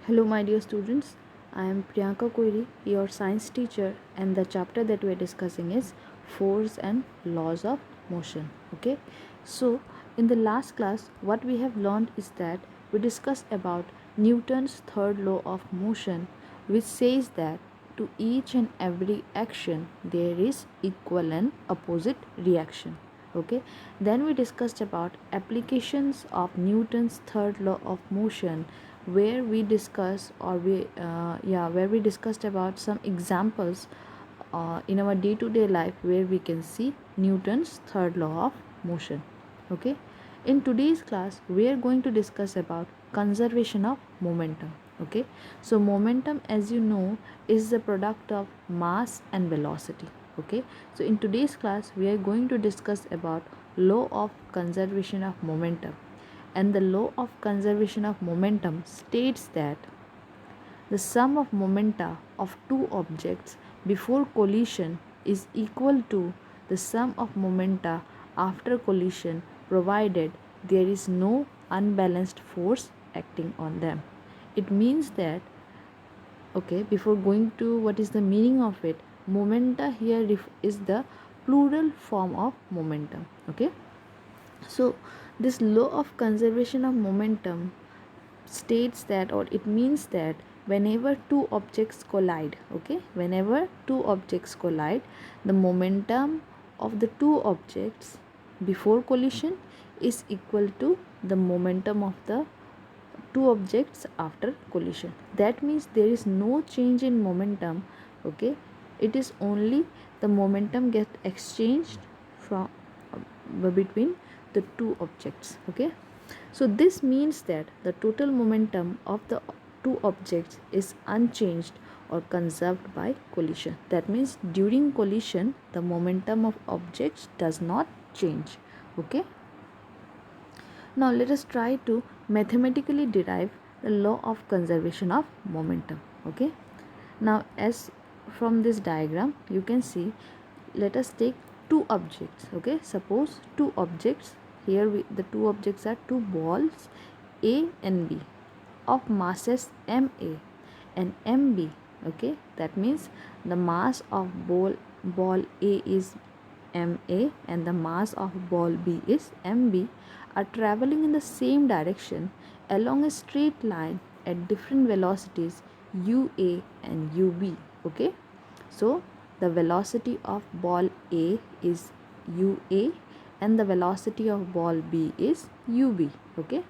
Hello, my dear students. I am Priyanka Koiri, your science teacher, and the chapter that we are discussing is force and laws of motion. Okay, so in the last class, what we have learned is that we discussed about Newton's third law of motion, which says that to each and every action there is equal and opposite reaction. Okay, then we discussed about applications of Newton's third law of motion, where we discuss or we where we discussed about some examples in our day-to-day life where we can see Newton's third law of motion. Okay, in today's class we are going to discuss about conservation of momentum. Okay, so momentum, as you know, is the product of mass and velocity. Okay, so in today's class we are going to discuss about law of conservation of momentum, and the law of conservation of momentum states that the sum of momenta of two objects before collision is equal to the sum of momenta after collision, provided there is no unbalanced force acting on them. It means that, okay, before going to what is the meaning of it, momenta here is the plural form of momentum. Okay, so this law of conservation of momentum states that, or it means that, whenever two objects collide, okay, whenever two objects collide, the momentum of the two objects before collision is equal to the momentum of the two objects after collision. That means there is no change in momentum. Okay, it is only the momentum get exchanged from between the two objects. Okay, so this means that the total momentum of the two objects is unchanged or conserved by collision. That means during collision the momentum of objects does not change. Okay, now let us try to mathematically derive the law of conservation of momentum. Okay, now as from this diagram you can see, let us take two objects. Okay, suppose two objects, here the two objects are two balls A and B of masses MA and MB. Okay, that means the mass of ball A is MA and the mass of ball B is MB, are traveling in the same direction along a straight line at different velocities UA and UB. Okay, so the velocity of ball A is UA and the velocity of ball B is UB. Okay,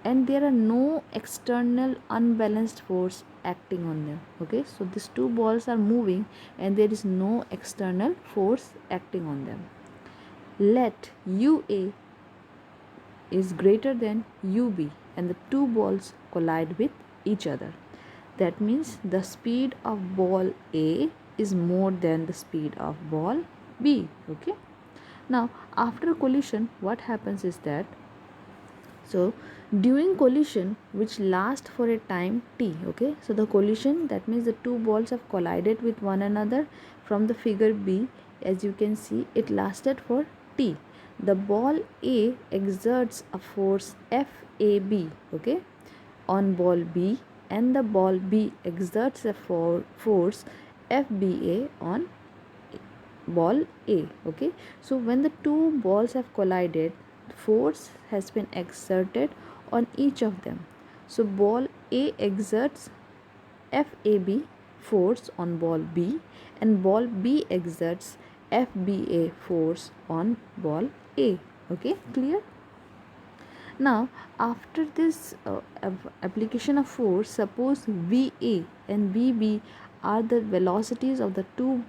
and there are no external unbalanced force acting on them. Okay, so these two balls are moving and there is no external force acting on them. Let UA is greater than UB and the two balls collide with each other. That means the speed of ball A is more than the speed of ball B. Okay, now after collision what happens is that, so during collision, which lasts for a time t, okay, so the collision, that means the two balls have collided with one another. From the figure B, as you can see, it lasted for t. The ball A exerts a force FAB, okay, on ball B, and the ball B exerts a force FBA on ball A. Okay, so when the two balls have collided, force has been exerted on each of them. So ball A exerts FAB force on ball B and ball B exerts FBA force on ball A. Okay, clear? Now after this application of force, suppose VA and VB are the velocities of the two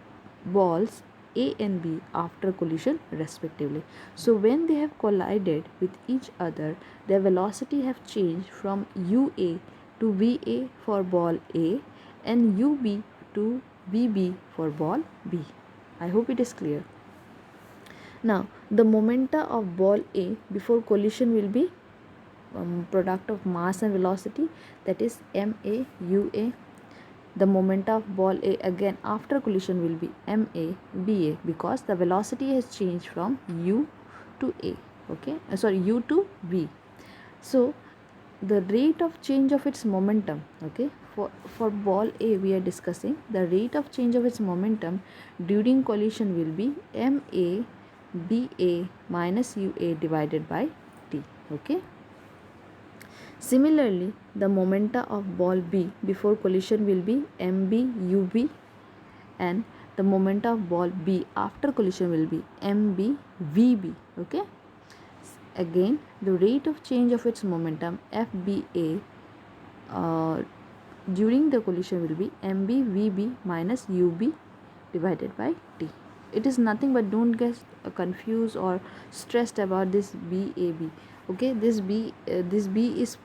balls A and B after collision respectively. So when they have collided with each other, their velocity have changed from UA to VA for ball A and UB to VB for ball B. I hope it is clear. Now the momenta of ball A before collision will be product of mass and velocity, that is MA UA. The momenta of ball A again after collision will be MA BA, because the velocity has changed from U to A. Okay, sorry, U to V. So the rate of change of its momentum. Okay, for ball A we are discussing the rate of change of its momentum during collision will be ma ba minus ua divided by t. Okay, similarly the momenta of ball B before collision will be mb ub, and the momenta of ball B after collision will be mb vb. Okay, again the rate of change of its momentum fba during the collision will be mb vb minus ub divided by t. It is nothing, but don't get confused or stressed about this bab. Okay, this b is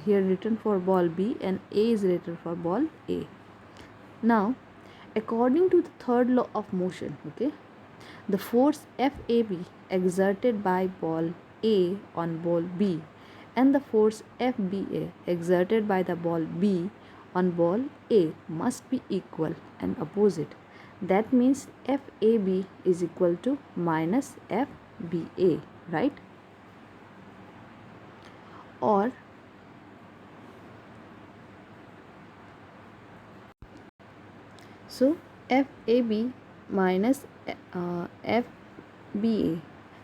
here written for ball B and a is written for ball A. Now according to the third law of motion, okay, the force FAB exerted by ball A on ball B and the force FBA exerted by the ball B on ball A must be equal and opposite. That means FAB is equal to minus FBA, right? Or so FAB minus FBA.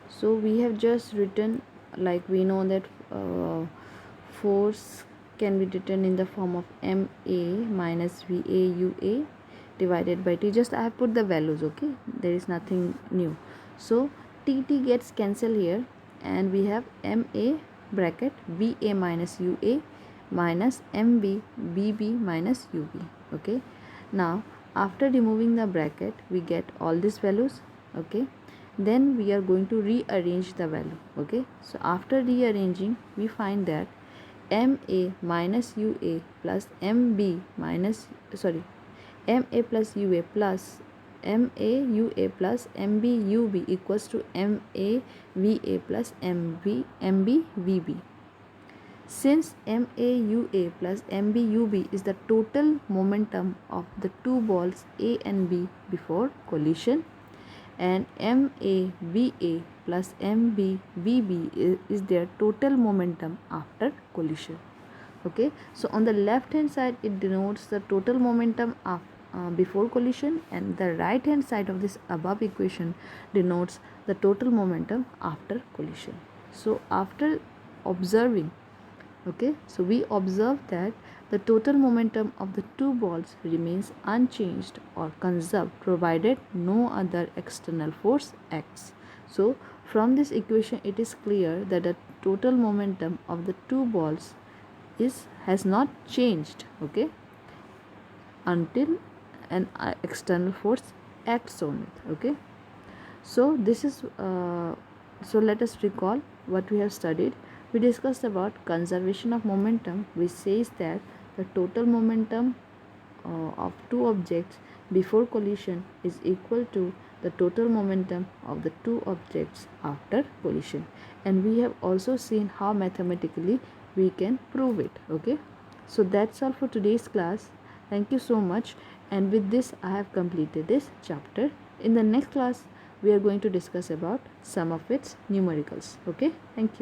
So we have just written, like we know that force can be written in the form of MA minus VA UA divided by T. Just I have put the values, okay, there is nothing new. So TT gets cancelled here and we have MA bracket VA minus UA minus MB BB minus UB. Okay, now after removing the bracket we get all these values. Okay, then we are going to rearrange the value. Okay, so after rearranging we find that MA minus UA plus MB minus MA plus UA plus MA UA plus MB UB equals to MA VA plus MB VB. Since MAUA plus MBUB is the total momentum of the two balls A and B before collision, and MAVA plus MBVB is their total momentum after collision. Okay, so on the left hand side it denotes the total momentum of before collision, and the right hand side of this above equation denotes the total momentum after collision. So after observing, okay, so we observe that the total momentum of the two balls remains unchanged or conserved provided no other external force acts. So from this equation it is clear that the total momentum of the two balls has not changed, okay, until an external force acts on it. Okay, so this is so let us recall what we have studied. We discussed about conservation of momentum, which says that the total momentum of two objects before collision is equal to the total momentum of the two objects after collision, and we have also seen how mathematically we can prove it. Okay, so that's all for today's class. Thank you so much, and with this I have completed this chapter. In the next class we are going to discuss about some of its numericals. Okay, thank you.